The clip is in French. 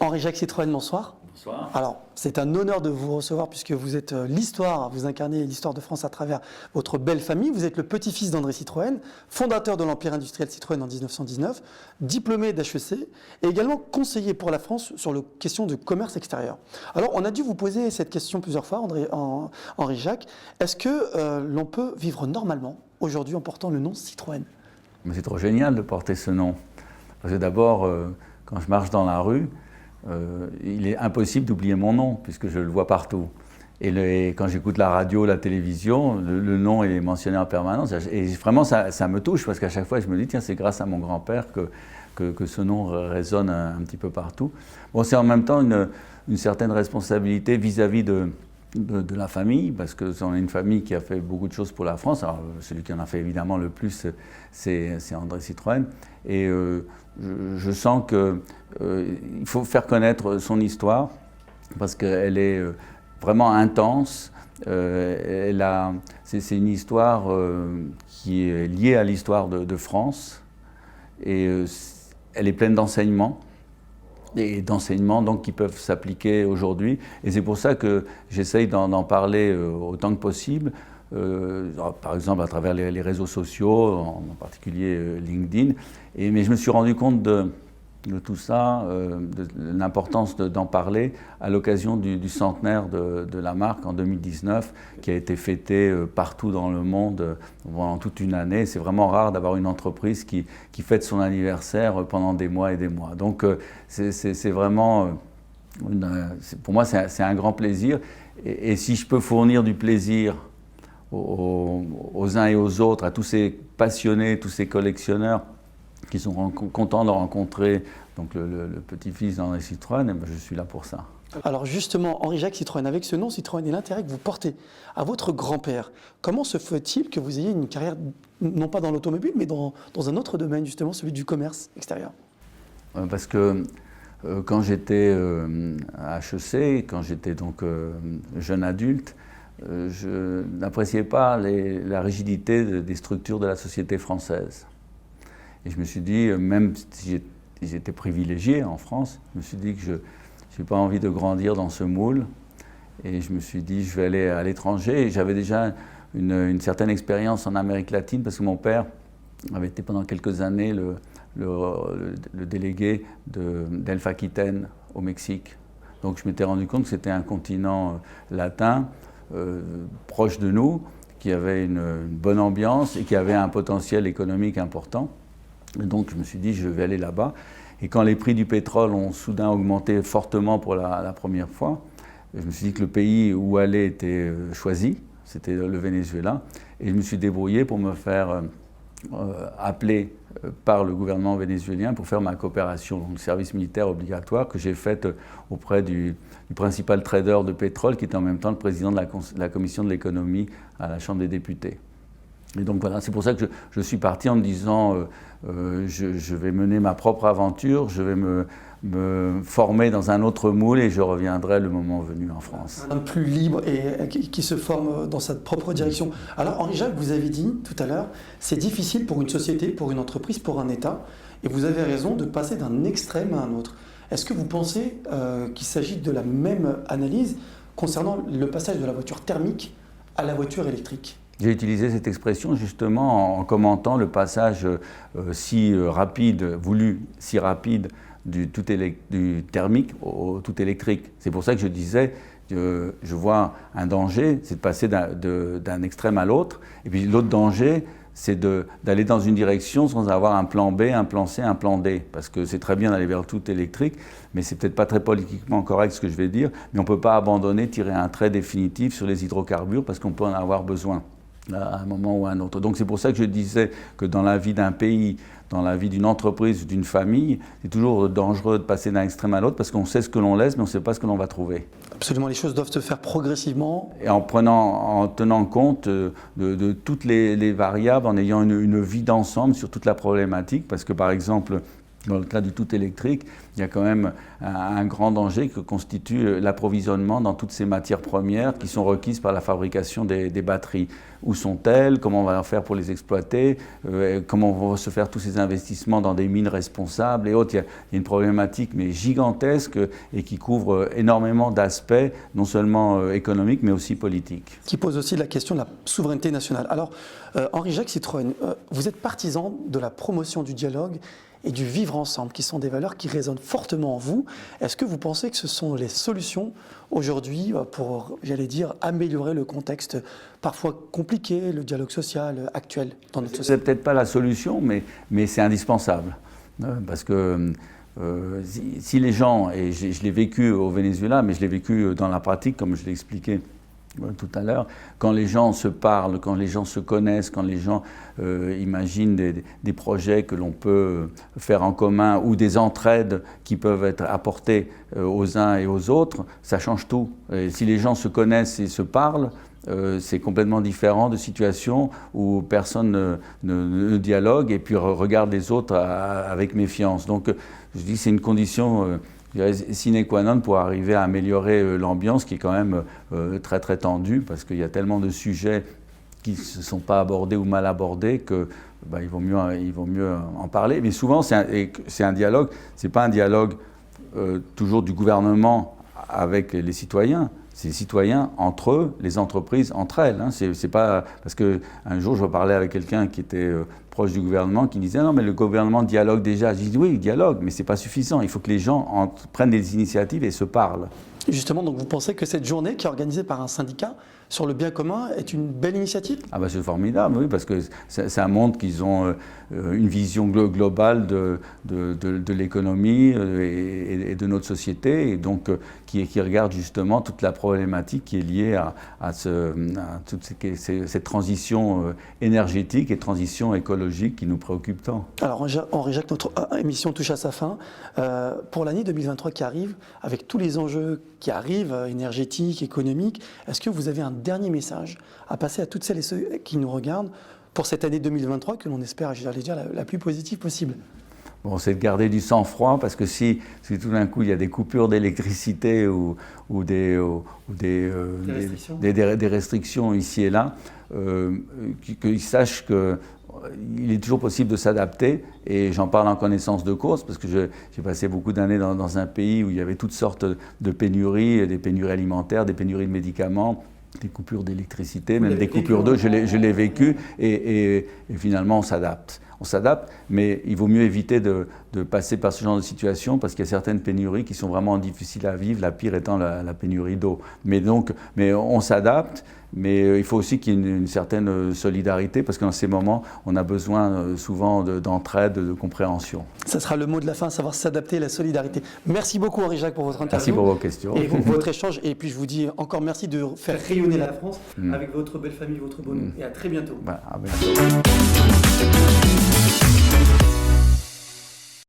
Henri-Jacques Citroën, bonsoir. Bonsoir. Alors, c'est un honneur de vous recevoir puisque vous êtes l'histoire, vous incarnez l'histoire de France à travers votre belle famille. Vous êtes le petit-fils d'André Citroën, fondateur de l'Empire industriel Citroën en 1919, diplômé d'HEC et également conseiller pour la France sur les questions de commerce extérieur. Alors, on a dû vous poser cette question plusieurs fois, Henri-Jacques. Est-ce que l'on peut vivre normalement aujourd'hui en portant le nom Citroën? Mais c'est trop génial de porter ce nom. Parce que d'abord, quand je marche dans la rue, il est impossible d'oublier mon nom, puisque je le vois partout. Et quand j'écoute la radio, la télévision, le nom est mentionné en permanence. Et vraiment, ça me touche, parce qu'à chaque fois, je me dis, tiens, c'est grâce à mon grand-père que ce nom résonne un petit peu partout. Bon, c'est en même temps une certaine responsabilité vis-à-vis de la famille, parce que on est une famille qui a fait beaucoup de choses pour la France. Alors, celui qui en a fait évidemment le plus, c'est André Citroën. Et je sens qu'il faut faire connaître son histoire, parce qu'elle est vraiment intense. C'est une histoire qui est liée à l'histoire de France, et elle est pleine d'enseignements. Et d'enseignements donc, qui peuvent s'appliquer aujourd'hui. Et c'est pour ça que j'essaye d'en parler autant que possible, par exemple à travers les réseaux sociaux, en particulier LinkedIn. Mais je me suis rendu compte de tout ça, de l'importance d'en parler à l'occasion du centenaire de la marque en 2019, qui a été fêté partout dans le monde pendant toute une année. C'est vraiment rare d'avoir une entreprise qui fête son anniversaire pendant des mois et des mois. Donc c'est vraiment, pour moi c'est un grand plaisir. Et si je peux fournir du plaisir aux uns et aux autres, à tous ces passionnés, tous ces collectionneurs, qui sont contents de rencontrer donc le petit-fils d'André Citroën, et ben je suis là pour ça. Alors justement, Henri-Jacques Citroën, avec ce nom Citroën et l'intérêt que vous portez à votre grand-père, comment se fait-il que vous ayez une carrière, non pas dans l'automobile, mais dans un autre domaine, justement, celui du commerce extérieur? Parce que quand j'étais à HEC, quand j'étais donc jeune adulte, je n'appréciais pas la rigidité des structures de la société française. Et je me suis dit, même si j'étais privilégié en France, je me suis dit que je n'ai pas envie de grandir dans ce moule. Et je me suis dit, je vais aller à l'étranger. Et j'avais déjà une certaine expérience en Amérique latine, parce que mon père avait été pendant quelques années le délégué d'Elf Aquitaine au Mexique. Donc je m'étais rendu compte que c'était un continent latin, proche de nous, qui avait une bonne ambiance et qui avait un potentiel économique important. Et donc je me suis dit, je vais aller là-bas. Et quand les prix du pétrole ont soudain augmenté fortement pour la première fois, je me suis dit que le pays où aller était choisi, c'était le Venezuela. Et je me suis débrouillé pour me faire appeler par le gouvernement vénézuélien pour faire ma coopération, donc le service militaire obligatoire que j'ai fait auprès du principal trader de pétrole, qui était en même temps le président de la commission de l'économie à la Chambre des députés. Et donc voilà, c'est pour ça que je suis parti en me disant je vais mener ma propre aventure, je vais me former dans un autre moule et je reviendrai le moment venu en France. Un plus libre et qui se forme dans sa propre direction. Alors Henri-Jacques, vous avez dit tout à l'heure, c'est difficile pour une société, pour une entreprise, pour un État, et vous avez raison de passer d'un extrême à un autre. Est-ce que vous pensez qu'il s'agit de la même analyse concernant le passage de la voiture thermique à la voiture électrique? J'ai utilisé cette expression justement en commentant le passage si rapide, voulu si rapide, du thermique au tout électrique. C'est pour ça que je disais, je vois un danger, c'est de passer d'un extrême à l'autre. Et puis l'autre danger, c'est d'aller dans une direction sans avoir un plan B, un plan C, un plan D. Parce que c'est très bien d'aller vers le tout électrique, mais c'est peut-être pas très politiquement correct ce que je vais dire, mais on ne peut pas abandonner, tirer un trait définitif sur les hydrocarbures parce qu'on peut en avoir besoin à un moment ou à un autre. Donc c'est pour ça que je disais que dans la vie d'un pays, dans la vie d'une entreprise, d'une famille, c'est toujours dangereux de passer d'un extrême à l'autre parce qu'on sait ce que l'on laisse, mais on ne sait pas ce que l'on va trouver. Absolument, les choses doivent se faire progressivement. Et en tenant compte de toutes les variables, en ayant une vie d'ensemble sur toute la problématique, parce que par exemple, Dans le cas du tout électrique, il y a quand même un grand danger que constitue l'approvisionnement dans toutes ces matières premières qui sont requises par la fabrication des batteries. Où sont-elles? Comment on va faire pour les exploiter? Comment vont se faire tous ces investissements dans des mines responsables et autres? Il y a une problématique mais gigantesque et qui couvre énormément d'aspects, non seulement économiques mais aussi politiques. Qui pose aussi la question de la souveraineté nationale. Alors, Henri-Jacques Citroën, vous êtes partisan de la promotion du dialogue et du vivre ensemble, qui sont des valeurs qui résonnent fortement en vous. Est-ce que vous pensez que ce sont les solutions aujourd'hui pour, j'allais dire, améliorer le contexte parfois compliqué, le dialogue social actuel dans notre société? C'est peut-être pas la solution, mais c'est indispensable. Parce que si les gens, et je l'ai vécu au Venezuela, mais je l'ai vécu dans la pratique, comme je l'ai expliqué tout à l'heure, quand les gens se parlent, quand les gens se connaissent, quand les gens imaginent des projets que l'on peut faire en commun ou des entraides qui peuvent être apportées aux uns et aux autres, ça change tout. Et si les gens se connaissent et se parlent, c'est complètement différent de situations où personne ne dialogue et puis regarde les autres avec méfiance. Donc je dis que c'est une condition sine qua non pour arriver à améliorer l'ambiance qui est quand même très très tendue parce qu'il y a tellement de sujets qui ne sont pas abordés ou mal abordés que il vaut mieux en parler. Mais souvent c'est un dialogue, c'est pas un dialogue toujours du gouvernement avec les citoyens. C'est les citoyens entre eux, les entreprises entre elles. Hein. C'est pas parce qu'un jour je parlais avec quelqu'un qui était proche du gouvernement qui disait non mais le gouvernement dialogue déjà. Je dis oui il dialogue mais c'est pas suffisant. Il faut que les gens prennent des initiatives et se parlent. Justement, donc vous pensez que cette journée qui est organisée par un syndicat sur le bien commun est une belle initiative? Ah c'est formidable, oui, parce que ça montre qu'ils ont une vision globale de l'économie et de notre société, et donc qui regardent justement toute la problématique qui est liée à toute cette transition énergétique et transition écologique qui nous préoccupe tant. Alors Henri-Jacques, notre émission touche à sa fin. Pour l'année 2023 qui arrive, avec tous les enjeux qui arrivent, énergétiques, économiques, est-ce que vous avez un dernier message à passer à toutes celles et ceux qui nous regardent pour cette année 2023 que l'on espère, j'allais dire, la plus positive possible? Bon, c'est de garder du sang-froid parce que si tout d'un coup il y a des coupures d'électricité ou des restrictions ici et là, qu'ils sachent qu'il est toujours possible de s'adapter, et j'en parle en connaissance de cause parce que j'ai passé beaucoup d'années dans un pays où il y avait toutes sortes de pénuries, des pénuries alimentaires, des pénuries de médicaments, des coupures d'électricité, même des coupures d'eau, je l'ai vécu, et finalement on s'adapte. On s'adapte, mais il vaut mieux éviter de passer par ce genre de situation parce qu'il y a certaines pénuries qui sont vraiment difficiles à vivre, la pire étant la pénurie d'eau. Mais on s'adapte, mais il faut aussi qu'il y ait une certaine solidarité parce que dans ces moments, on a besoin souvent d'entraide, de compréhension. Ça sera le mot de la fin, savoir s'adapter, la solidarité. Merci beaucoup Henri-Jacques pour votre interview. Merci pour vos questions. Et votre échange. Et puis je vous dis encore merci de faire rayonner la France avec votre belle famille, votre beau nom. Et à très bientôt. À bientôt.